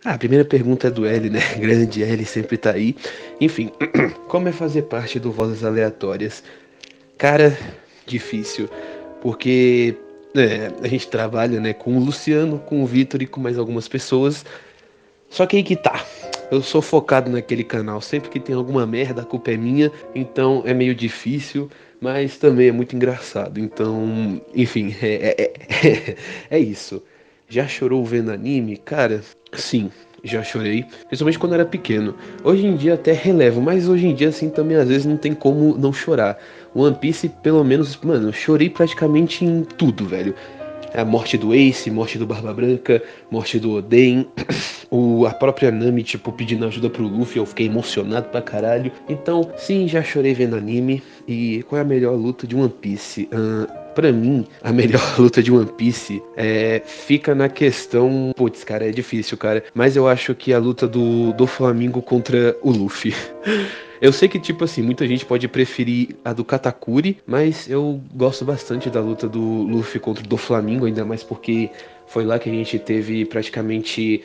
Ah, a primeira pergunta é do L, né? Grande L sempre tá aí. Enfim, como é fazer parte do Vozes Aleatórias? Cara, difícil, porque a gente trabalha, né, com o Luciano, com o Vitor e com mais algumas pessoas. Só que aí que tá. Eu sou focado naquele canal. Sempre que tem alguma merda, a culpa é minha. Então é meio difícil, mas também é muito engraçado. Então, enfim, é isso. Já chorou vendo anime? Cara, sim, já chorei. Principalmente quando era pequeno. Hoje em dia até relevo, mas hoje em dia, assim, também às vezes não tem como não chorar. One Piece, pelo menos, mano, eu chorei praticamente em tudo, velho. A morte do Ace, morte do Barba Branca, morte do Oden, a própria Nami, tipo, pedindo ajuda pro Luffy, eu fiquei emocionado pra caralho. Então, sim, já chorei vendo anime. E qual é a melhor luta de One Piece? Pra mim, a melhor luta de One Piece fica na questão. Putz, cara, é difícil, cara. Mas eu acho que a luta do Flamengo contra o Luffy. Eu sei que, tipo assim, muita gente pode preferir a do Katakuri, mas eu gosto bastante da luta do Luffy contra o do Flamengo, ainda mais porque foi lá que a gente teve praticamente.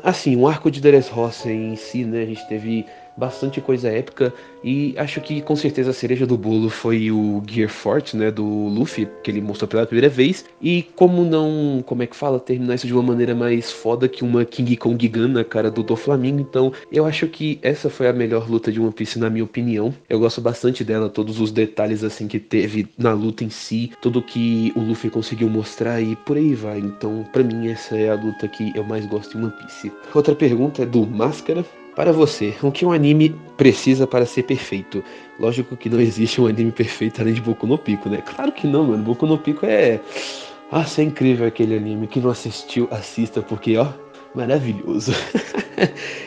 Assim, um arco de Dressrosa em si, né? A gente teve bastante coisa épica e acho que com certeza a cereja do bolo foi o Gear Forte, né, do Luffy, que ele mostrou pela primeira vez. E como não, como é que fala, terminar isso de uma maneira mais foda que uma King Kong Gun na cara do Doflamingo. Então, eu acho que essa foi a melhor luta de One Piece na minha opinião. Eu gosto bastante dela, todos os detalhes assim que teve na luta em si, tudo que o Luffy conseguiu mostrar e por aí vai. Então, pra mim essa é a luta que eu mais gosto em One Piece. Outra pergunta é do Máscara. Para você, o que um anime precisa para ser perfeito? Lógico que não existe um anime perfeito além de Boku no Pico, né? Claro que não, mano. Boku no Pico é. Nossa, é incrível aquele anime. Quem não assistiu, assista, porque, ó, maravilhoso.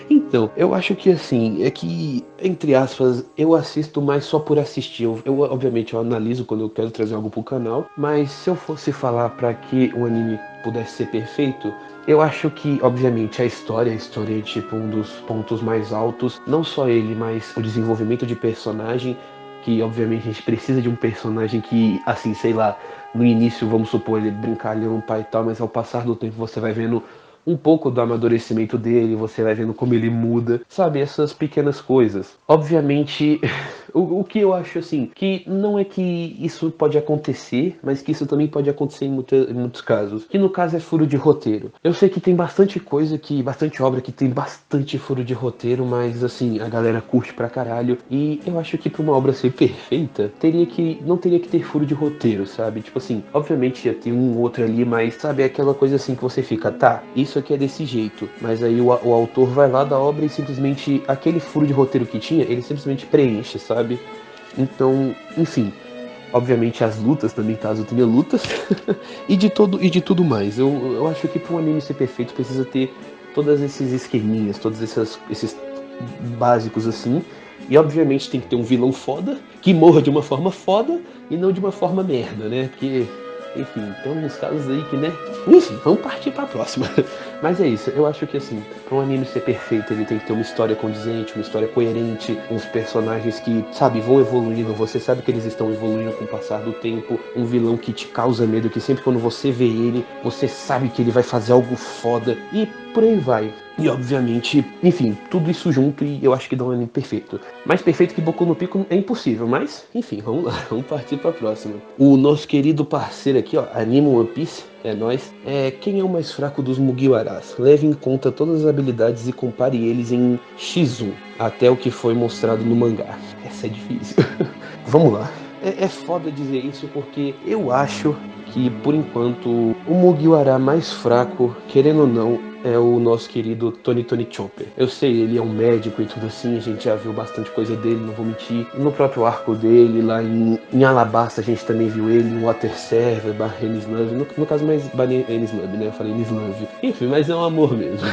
Então, eu acho que assim, é que, entre aspas, eu assisto mais só por assistir. Obviamente, eu analiso quando eu quero trazer algo pro canal, mas se eu fosse falar para que um anime pudesse ser perfeito, eu acho que, obviamente, a história é tipo um dos pontos mais altos, não só ele, mas o desenvolvimento de personagem, que obviamente a gente precisa de um personagem que, assim, sei lá, no início, vamos supor, ele é brincalhão, pai e tal, mas ao passar do tempo você vai vendo um pouco do amadurecimento dele, você vai vendo como ele muda, sabe? Essas pequenas coisas. Obviamente, o que eu acho assim, que não é que isso pode acontecer, mas que isso também pode acontecer em muitos casos. Que no caso é furo de roteiro. Eu sei que tem bastante coisa que, bastante obra que tem bastante furo de roteiro, mas assim, a galera curte pra caralho. E eu acho que pra uma obra ser perfeita, não teria que ter furo de roteiro, sabe? Tipo assim, obviamente ia ter um outro ali, mas sabe, é aquela coisa assim que você fica, tá, isso aqui é desse jeito. Mas aí o autor vai lá da obra e simplesmente, aquele furo de roteiro que tinha, ele simplesmente preenche, sabe? Então, enfim. Obviamente as lutas também, caso tenha lutas. E de tudo mais. Eu acho que para um anime ser perfeito precisa ter todos esses esqueminhas, todos esses básicos assim. E obviamente tem que ter um vilão foda, que morra de uma forma foda e não de uma forma merda, né? Porque, enfim, tem uns casos aí que, né? Enfim, vamos partir pra próxima. Mas é isso, eu acho que assim, para um anime ser perfeito, ele tem que ter uma história condizente, uma história coerente, uns personagens que, sabe, vão evoluindo, você sabe que eles estão evoluindo com o passar do tempo, um vilão que te causa medo, que sempre quando você vê ele, você sabe que ele vai fazer algo foda, e por aí vai. E obviamente, enfim, tudo isso junto e eu acho que dá um anime perfeito. Mais perfeito que Boku no Pico é impossível, mas enfim, vamos lá, vamos partir pra próxima. O nosso querido parceiro aqui, ó, Anima One Piece, é nóis. Quem é o mais fraco dos Mugiwaras? Leve em conta todas as habilidades e compare eles em X1, até o que foi mostrado no mangá. Essa é difícil. Vamos lá. É foda dizer isso porque eu acho que, por enquanto, o Mugiwara mais fraco, querendo ou não, é o nosso querido Tony Chopper. Eu sei, ele é um médico e tudo assim, a gente já viu bastante coisa dele, não vou mentir. No próprio arco dele, lá em Alabasta, a gente também viu ele em Water Server, barra Enies Love. No caso, mais barra Enies Love, né? Eu falei Enies Love. Enfim, mas é um amor mesmo.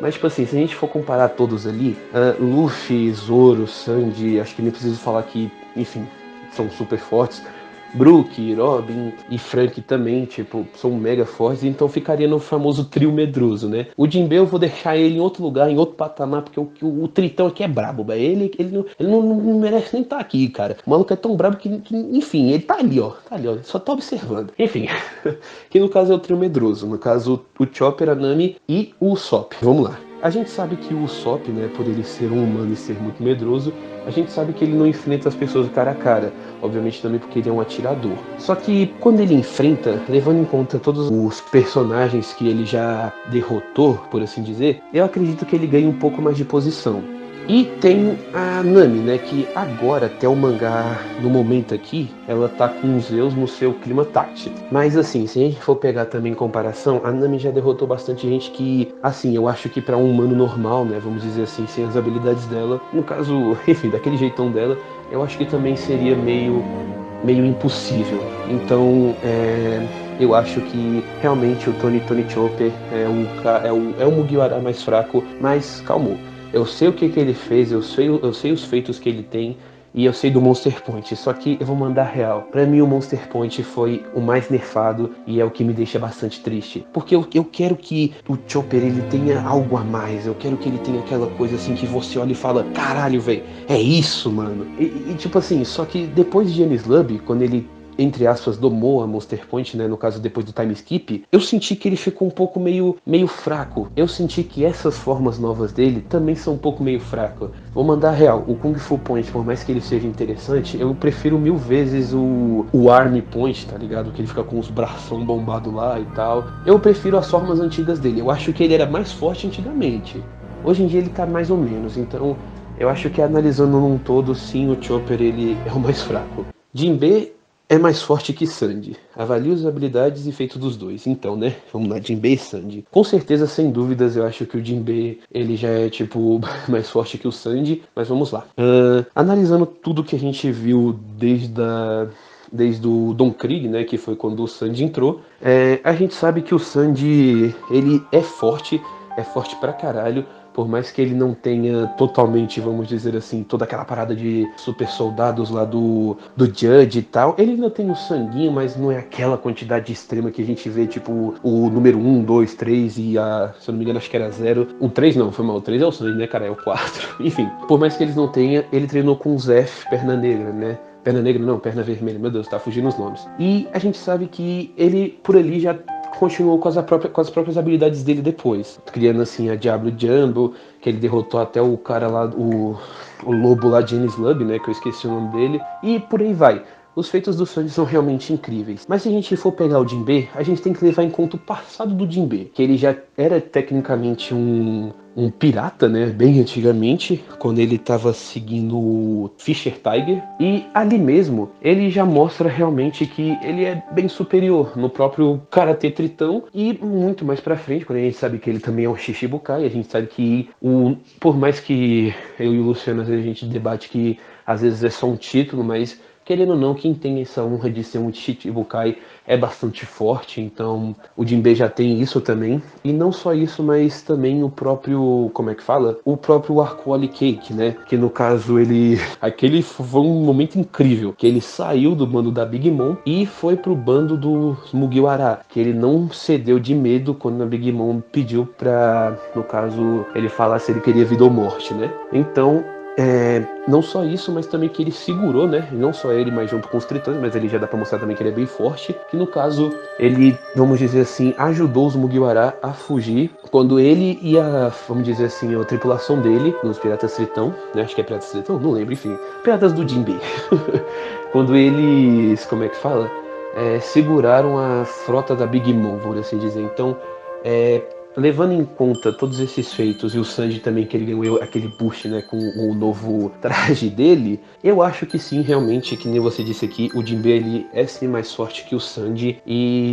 Mas, tipo assim, se a gente for comparar todos ali, Luffy, Zoro, Sandy, acho que nem preciso falar que, enfim, são super fortes. Brook, Robin e Frank também, tipo, são mega fortes, então ficaria no famoso trio medroso, né? O Jinbe eu vou deixar ele em outro lugar, em outro patamar, porque o Tritão aqui é brabo, velho. Ele não merece nem estar aqui, cara. O maluco é tão brabo que, enfim, ele tá ali, ó. Tá ali, ó. Só tá observando. Enfim, que no caso é o trio medroso. No caso, o Chopper, a Nami e o Usopp. Vamos lá. A gente sabe que o Usopp, né, por ele ser um humano e ser muito medroso, a gente sabe que ele não enfrenta as pessoas cara a cara, obviamente também porque ele é um atirador. Só que quando ele enfrenta, levando em conta todos os personagens que ele já derrotou, por assim dizer, eu acredito que ele ganha um pouco mais de posição. E tem a Nami, né, que agora, até o mangá, no momento aqui, ela tá com os Zeus no seu clima táctil. Mas assim, se a gente for pegar também em comparação, a Nami já derrotou bastante gente que, assim, eu acho que para um humano normal, né, vamos dizer assim, sem as habilidades dela, no caso, enfim, daquele jeitão dela, eu acho que também seria meio impossível. Então, eu acho que realmente o Tony Chopper é o Mugiwara mais fraco, mas calmou. Eu sei o que ele fez, eu sei os feitos que ele tem e eu sei do Monster Point. Só que eu vou mandar real. Pra mim o Monster Point foi o mais nerfado e é o que me deixa bastante triste. Porque eu quero que o Chopper ele tenha algo a mais. Eu quero que ele tenha aquela coisa assim que você olha e fala, caralho, velho, é isso, mano. E tipo assim, só que depois de Enies Lobby, quando ele entre aspas, domou a Monster Point, né, no caso depois do time skip, eu senti que ele ficou um pouco meio fraco. Eu senti que essas formas novas dele também são um pouco meio fraco. Vou mandar real, o Kung Fu Point, por mais que ele seja interessante, eu prefiro 1000 vezes o Army Point, tá ligado? Que ele fica com os bração bombados lá e tal. Eu prefiro as formas antigas dele. Eu acho que ele era mais forte antigamente. Hoje em dia ele tá mais ou menos, então eu acho que analisando num todo, sim, o Chopper ele é o mais fraco. Jinbe é mais forte que Sandy. Avalie as habilidades e feitos dos dois. Então, né? Vamos lá, Jinbe e Sandy. Com certeza, sem dúvidas, eu acho que o Jinbe, ele já é, tipo, mais forte que o Sandy. Mas vamos lá. Analisando tudo que a gente viu desde o Don Krieg, né? Que foi quando o Sandy entrou. A gente sabe que o Sandy, ele é forte pra caralho. Por mais que ele não tenha totalmente, vamos dizer assim, toda aquela parada de super soldados lá do Judge e tal, ele ainda tem o sanguinho, mas não é aquela quantidade extrema que a gente vê, tipo, o número 1, 2, 3 e se eu não me engano, acho que era 0. O 3 não, foi mal, o 3 é o Sanji, né, cara, é o 4. Enfim, por mais que eles não tenham, ele treinou com o Zef, perna negra, né? Perna negra não, perna vermelha, meu Deus, tá fugindo os nomes. E a gente sabe que ele, por ali, já continuou com as próprias habilidades dele depois, criando assim a Diablo Jumbo, que ele derrotou até o cara lá, o lobo lá de Enies Lobby, né, que eu esqueci o nome dele, e por aí vai. Os feitos do Sanji são realmente incríveis. Mas se a gente for pegar o Jinbe, a gente tem que levar em conta o passado do Jinbe, que ele já era tecnicamente um pirata, né, bem antigamente, quando ele estava seguindo o Fisher Tiger, e ali mesmo ele já mostra realmente que ele é bem superior no próprio Karate Tritão, e muito mais pra frente, quando a gente sabe que ele também é um Shichibukai, a gente sabe que por mais que eu e o Luciano às vezes a gente debate que às vezes é só um título, mas querendo ou não, quem tem essa honra de ser um Shichibukai é bastante forte, então o Jinbe já tem isso também. E não só isso, mas também o próprio, como é que fala? O próprio Arco Holy Cake, né? Que no caso ele... Aquele foi um momento incrível, que ele saiu do bando da Big Mom e foi pro bando dos Mugiwara, que ele não cedeu de medo quando a Big Mom pediu pra, no caso, ele falar se ele queria vida ou morte, né? Então... não só isso, mas também que ele segurou, né? Não só ele, mas junto com os tritões, mas ele já dá pra mostrar também que ele é bem forte. Que no caso, ele, vamos dizer assim, ajudou os Mugiwara a fugir. Quando ele e vamos dizer assim, a tripulação dele, dos Piratas Tritão, né? Acho que é Piratas Tritão, não lembro, enfim. Piratas do Jinbe. Quando eles, como é que fala? Seguraram a frota da Big Mom, vamos assim dizer. Então, levando em conta todos esses feitos e o Sanji também, que ele ganhou aquele boost, né, com o novo traje dele, eu acho que sim, realmente, que nem você disse aqui, o Jinbe ele é sim mais forte que o Sanji,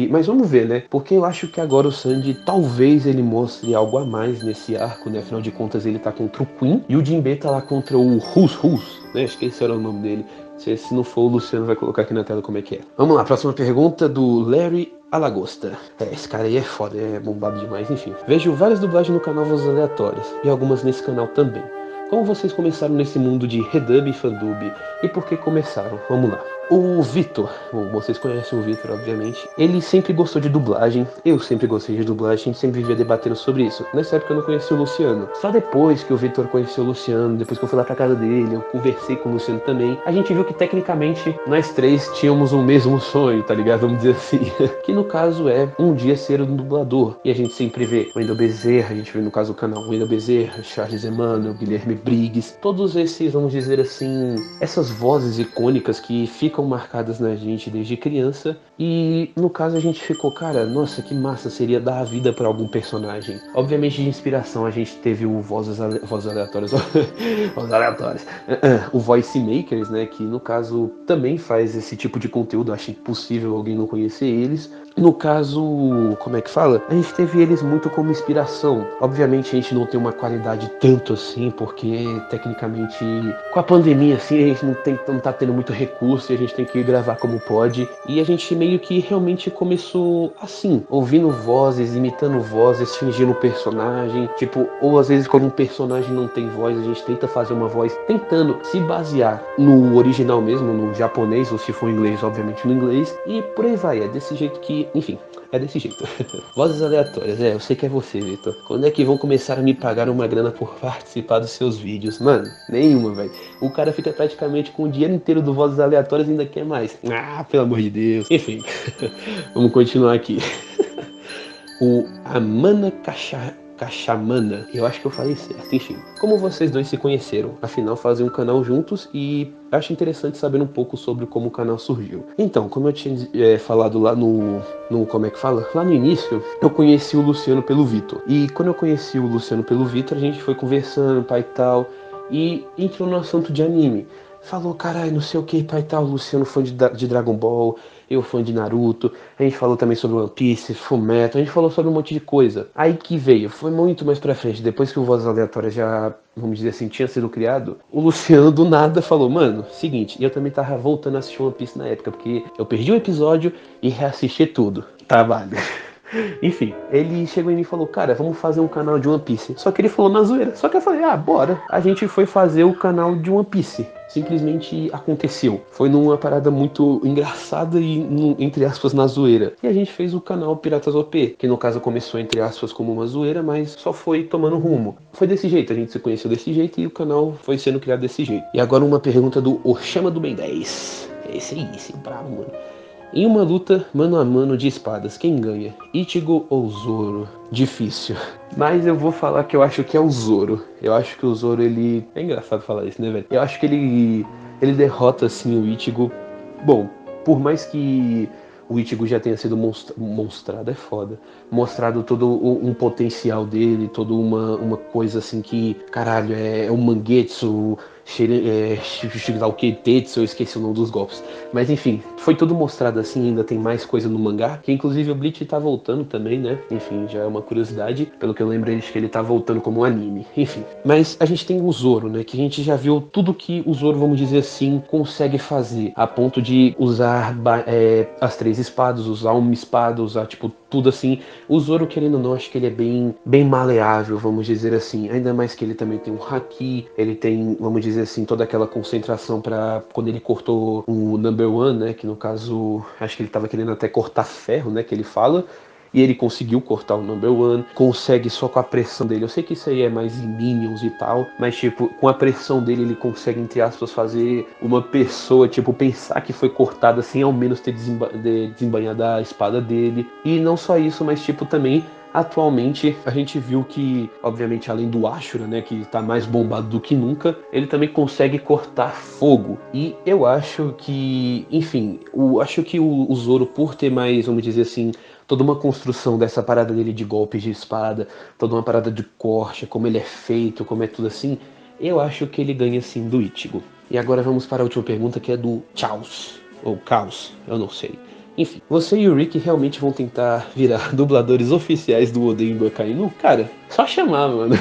mas vamos ver, né, porque eu acho que agora o Sanji, talvez ele mostre algo a mais nesse arco, né, afinal de contas ele tá contra o Queen, e o Jinbe tá lá contra o Hus, né, acho que esse era o nome dele. Se não for, o Luciano vai colocar aqui na tela como é que é. Vamos lá, próxima pergunta do Larry Alagosta. Esse cara aí é foda, é bombado demais, enfim. Vejo várias dublagens no canal Vozes Aleatórias, e algumas nesse canal também. Como vocês começaram nesse mundo de redub e fandub, e por que começaram? Vamos lá. O Vitor, bom, vocês conhecem o Vitor, obviamente, ele sempre gostou de dublagem, eu sempre gostei de dublagem, a gente sempre vivia debatendo sobre isso. Nessa época eu não conhecia o Luciano. Só depois que o Vitor conheceu o Luciano, depois que eu fui lá pra casa dele, eu conversei com o Luciano também, a gente viu que tecnicamente nós três tínhamos o mesmo sonho, tá ligado? Vamos dizer assim. Que no caso é um dia ser um dublador. E a gente sempre vê o Wendel Bezerra, a gente vê no caso o canal Wendel Bezerra, Charles Emmanuel, Guilherme Briggs, todos esses, vamos dizer assim, essas vozes icônicas que ficam marcadas na gente desde criança. E no caso a gente ficou, cara, nossa, que massa seria dar a vida para algum personagem. Obviamente de inspiração a gente teve o Vozes Aleatórias, Vozes Aleatórias, o Voice Makers, né, que no caso também faz esse tipo de conteúdo. Acho impossível alguém não conhecer eles. No caso, como é que fala? A gente teve eles muito como inspiração. Obviamente a gente não tem uma qualidade tanto assim, porque tecnicamente com a pandemia assim a gente não tá tendo muito recurso e a gente tem que gravar como pode. E a gente meio que realmente começou assim, ouvindo vozes, imitando vozes, fingindo personagem. Tipo, ou às vezes quando um personagem não tem voz, a gente tenta fazer uma voz tentando se basear no original mesmo, no japonês, ou se for em inglês, obviamente no inglês. E por aí vai, é desse jeito que, enfim, é desse jeito. Vozes aleatórias, eu sei que é você, Vitor. Quando é que vão começar a me pagar uma grana por participar dos seus vídeos? Mano, nenhuma, velho. O cara fica praticamente com o dinheiro inteiro do Vozes Aleatórias e ainda quer mais. Ah, pelo amor de Deus. Enfim, vamos continuar aqui. O Amana Cachamana, eu acho que eu falei certo, enfim. Como vocês dois se conheceram? Afinal, fazem um canal juntos e acho interessante saber um pouco sobre como o canal surgiu. Então, como eu tinha falado lá como é que fala? Lá no início, eu conheci o Luciano pelo Vitor. E quando eu conheci o Luciano pelo Vitor, a gente foi conversando, pai e tal, e entrou no assunto de anime. Falou, caralho, não sei o que, pai e tal, Luciano fã de Dragon Ball, eu fã de Naruto, a gente falou também sobre One Piece, Fullmetal, a gente falou sobre um monte de coisa. Aí que veio, foi muito mais pra frente, depois que o Voz Aleatória já, vamos dizer assim, tinha sido criado, o Luciano do nada falou, mano, seguinte, e eu também tava voltando a assistir One Piece na época, porque eu perdi o episódio e reassisti tudo. Trabalho. Enfim, ele chegou em mim e falou, cara, vamos fazer um canal de One Piece. Só que ele falou na zoeira. Só que eu falei, ah, bora. A gente foi fazer o canal de One Piece. Simplesmente aconteceu. Foi numa parada muito engraçada e, entre aspas, na zoeira. E a gente fez o canal Piratas OP, que no caso começou, entre aspas, como uma zoeira, mas só foi tomando rumo. Foi desse jeito, a gente se conheceu desse jeito e o canal foi sendo criado desse jeito. E agora uma pergunta do Oshama do Ben 10. Esse aí, esse bravo, mano. Em uma luta mano a mano de espadas, quem ganha? Ichigo ou Zoro? Difícil. Mas eu vou falar que eu acho que é o Zoro. Eu acho que o Zoro, ele... É engraçado falar isso, né, velho? Eu acho que ele derrota, assim, o Ichigo. Bom, por mais que o Ichigo já tenha sido mostrado, é foda. Mostrado todo um potencial dele, toda uma coisa, assim, que... Caralho, é um Mangetsu... Shigalketetsu, eu esqueci o nome dos golpes. Mas enfim, foi tudo mostrado assim, ainda tem mais coisa no mangá, que inclusive o Bleach tá voltando também, né? Enfim, já é uma curiosidade, pelo que eu lembro eles que ele tá voltando como um anime, enfim. Mas a gente tem o Zoro, né? Que a gente já viu tudo que o Zoro, vamos dizer assim, consegue fazer, a ponto de usar as três espadas, usar uma espada, usar tipo tudo assim. O Zoro, querendo ou não, acho que ele é bem maleável, vamos dizer assim. Ainda mais que ele também tem um haki, ele tem, vamos dizer assim, toda aquela concentração para quando ele cortou o Number One, né, que no caso, acho que ele tava querendo até cortar ferro, né, que ele fala, e ele conseguiu cortar o Number One, consegue só com a pressão dele. Eu sei que isso aí é mais em Minions e tal, mas tipo, com a pressão dele ele consegue, entre aspas, fazer uma pessoa, tipo, pensar que foi cortada sem ao menos ter desembanhado a espada dele. E não só isso, mas tipo, também atualmente a gente viu que, obviamente, além do Ashura, né, que tá mais bombado do que nunca, ele também consegue cortar fogo. E eu acho que, enfim, acho que o Zoro, por ter mais, vamos dizer assim, toda uma construção dessa parada dele de golpes de espada, toda uma parada de corte, como ele é feito, como é tudo assim, eu acho que ele ganha sim do Ichigo. E agora vamos para a última pergunta, que é do Chaos, ou Caos, eu não sei. Enfim, você e o Rick realmente vão tentar virar dubladores oficiais do Oden Akainu? Cara, só chamar, mano.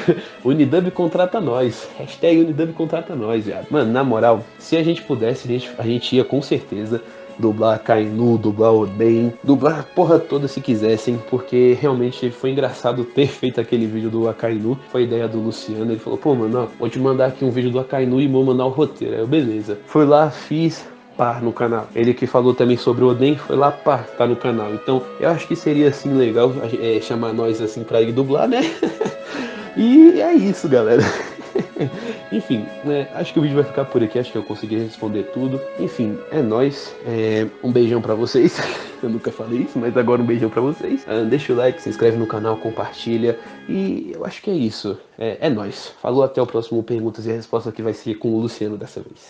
Unidub contrata nós. Hashtag Unidub contrata nós, viado. Mano, na moral, se a gente pudesse, a gente ia com certeza dublar Akainu, dublar Oden, dublar a porra toda se quisessem, porque realmente foi engraçado ter feito aquele vídeo do Akainu. Foi ideia do Luciano, ele falou, pô, mano, ó, vou te mandar aqui um vídeo do Akainu e vou mandar o roteiro. Aí eu, beleza. Fui lá, fiz, pá, no canal. Ele que falou também sobre o Oden, foi lá, pá, tá no canal. Então, eu acho que seria, assim, legal chamar nós, assim, pra ir dublar, né? E é isso, galera. Enfim, né, acho que o vídeo vai ficar por aqui, acho que eu consegui responder tudo. Enfim, é nóis. Um beijão pra vocês. Eu nunca falei isso, mas agora um beijão pra vocês. Deixa o like, se inscreve no canal, compartilha. E eu acho que é isso. É nóis. Falou, até o próximo Perguntas e Respostas, que vai ser com o Luciano dessa vez.